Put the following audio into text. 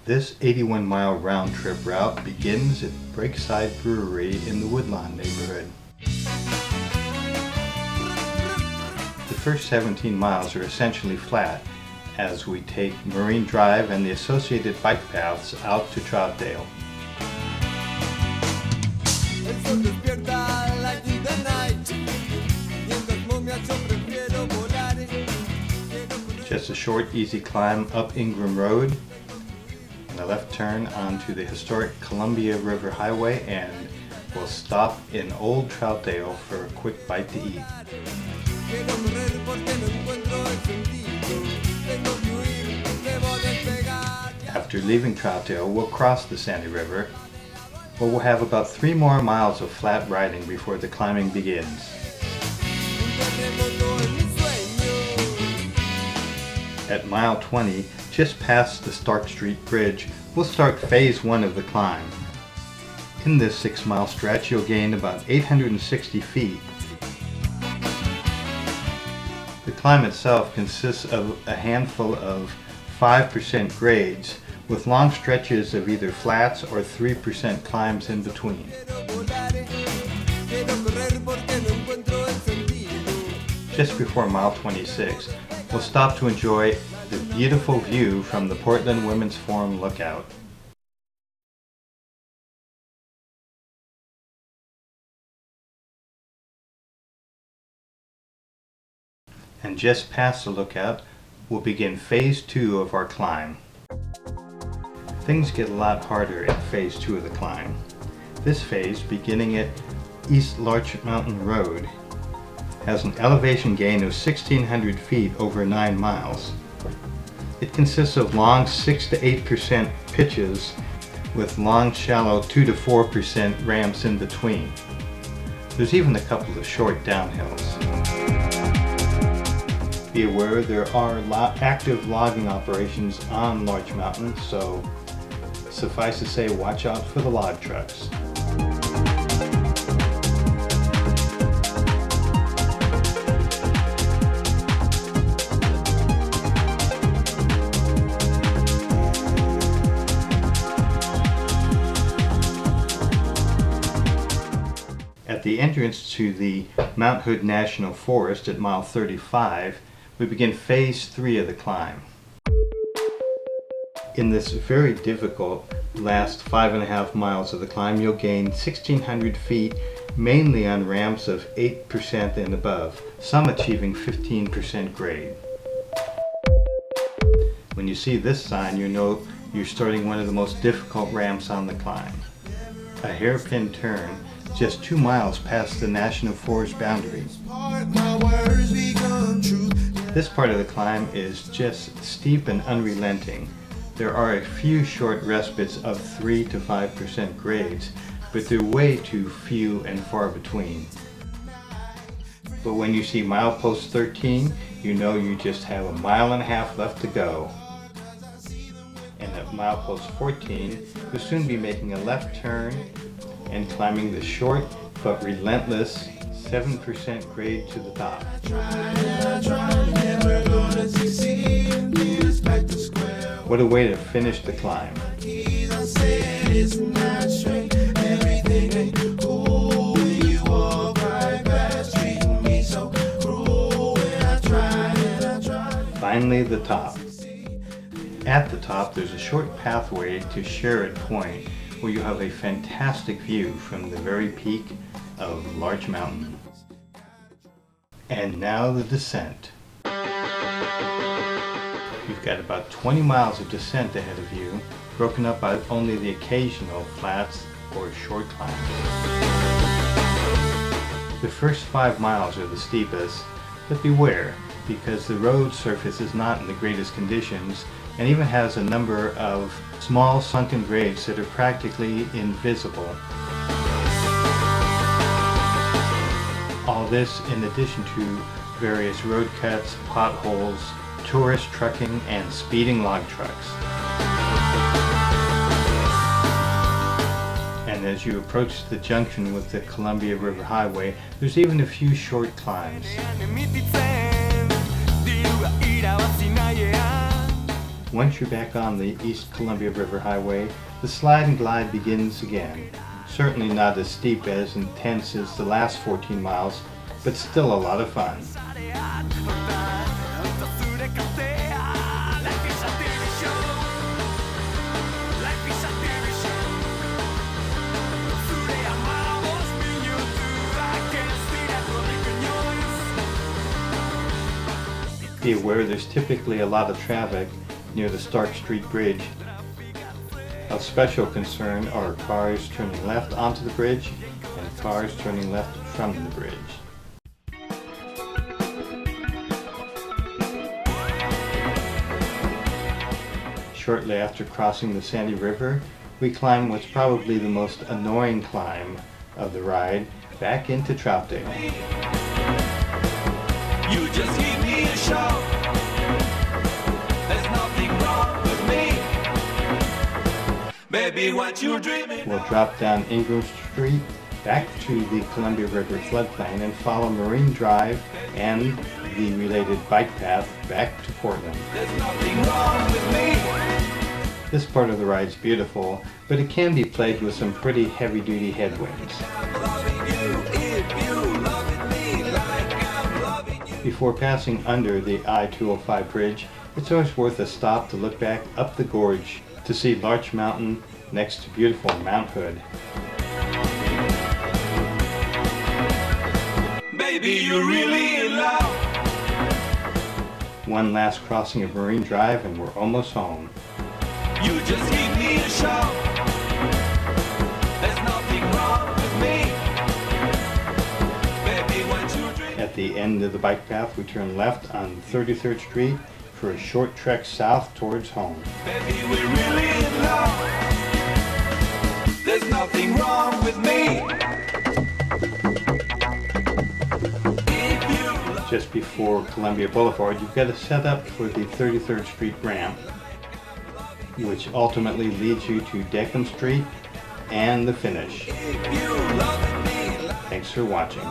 This 81-mile round-trip route begins at Breakside Brewery in the Woodlawn Neighborhood. The first 17 miles are essentially flat as we take Marine Drive and the associated bike paths out to Troutdale. Just a short, easy climb up Ingram Road and a left turn onto the historic Columbia River Highway, and we'll stop in Old Troutdale for a quick bite to eat. After leaving Troutdale, we'll cross the Sandy River, but we'll have about 3 more miles of flat riding before the climbing begins. At mile 20, just past the Stark Street Bridge, we'll start phase 1 of the climb. In this 6-mile stretch, you'll gain about 860 feet. The climb itself consists of a handful of 5% grades, with long stretches of either flats or 3% climbs in between. Just before mile 26, we'll stop to enjoy the beautiful view from the Portland Women's Forum lookout. And just past the lookout, we'll begin phase 2 of our climb. Things get a lot harder at phase 2 of the climb. This phase, beginning at East Larch Mountain Road, has an elevation gain of 1,600 feet over 9 miles. It consists of long 6 to 8% pitches with long, shallow 2 to 4% ramps in between. There's even a couple of short downhills. Be aware there are active logging operations on Larch Mountain, so suffice to say, watch out for the log trucks. At the entrance to the Mount Hood National Forest at mile 35, we begin phase 3 of the climb. In this very difficult last 5.5 miles of the climb, you'll gain 1,600 feet, mainly on ramps of 8% and above, some achieving 15% grade. When you see this sign, you know you're starting one of the most difficult ramps on the climb. A hairpin turn just 2 miles past the National Forest boundary. This part of the climb is just steep and unrelenting. There are a few short respites of 3 to 5% grades, but they're way too few and far between. But when you see milepost 13, you know you just have 1.5 miles left to go. And at milepost 14, you'll soon be making a left turn and climbing the short but relentless 7% grade to the top. What a way to finish the climb. Finally, the top. At the top, there's a short pathway to Sherrod Point, where you have a fantastic view from the very peak of Larch Mountain. And now the descent. You've got about 20 miles of descent ahead of you, broken up by only the occasional flats or short climbs. The first 5 miles are the steepest, but beware, because the road surface is not in the greatest conditions and even has a number of small sunken grades that are practically invisible. All this in addition to various road cuts, potholes, tourist trucking, and speeding log trucks. And as you approach the junction with the Columbia River Highway, there's even a few short climbs. Once you're back on the East Columbia River Highway, the slide and glide begins again. Certainly not as steep as intense as the last 14 miles, but still a lot of fun. Be aware there's typically a lot of traffic near the Stark Street Bridge. Of special concern are cars turning left onto the bridge and cars turning left from the bridge. Shortly after crossing the Sandy River, we climb what's probably the most annoying climb of the ride, back into Troutdale. You just give me a shout. There's nothing wrong with me. Baby, what you dreaming? We'll drop down Ingram Street back to the Columbia River floodplain and follow Marine Drive and the related bike path back to Portland. There's nothing wrong with me. This part of the ride is beautiful, but it can be plagued with some pretty heavy-duty headwinds. Before passing under the I-205 bridge, it's always worth a stop to look back up the gorge to see Larch Mountain next to beautiful Mount Hood. Baby, you're really in love. One last crossing of Marine Drive and we're almost home. You just give me a shout. There's nothing wrong with me. Baby, what you dreaming? At the end of the bike path, we turn left on 33rd Street for a short trek south towards home. Baby, we're really in love. There's nothing wrong with me. Just before Columbia Boulevard, you've got to set up for the 33rd Street ramp, which ultimately leads you to Deckham Street and the finish. Thanks for watching.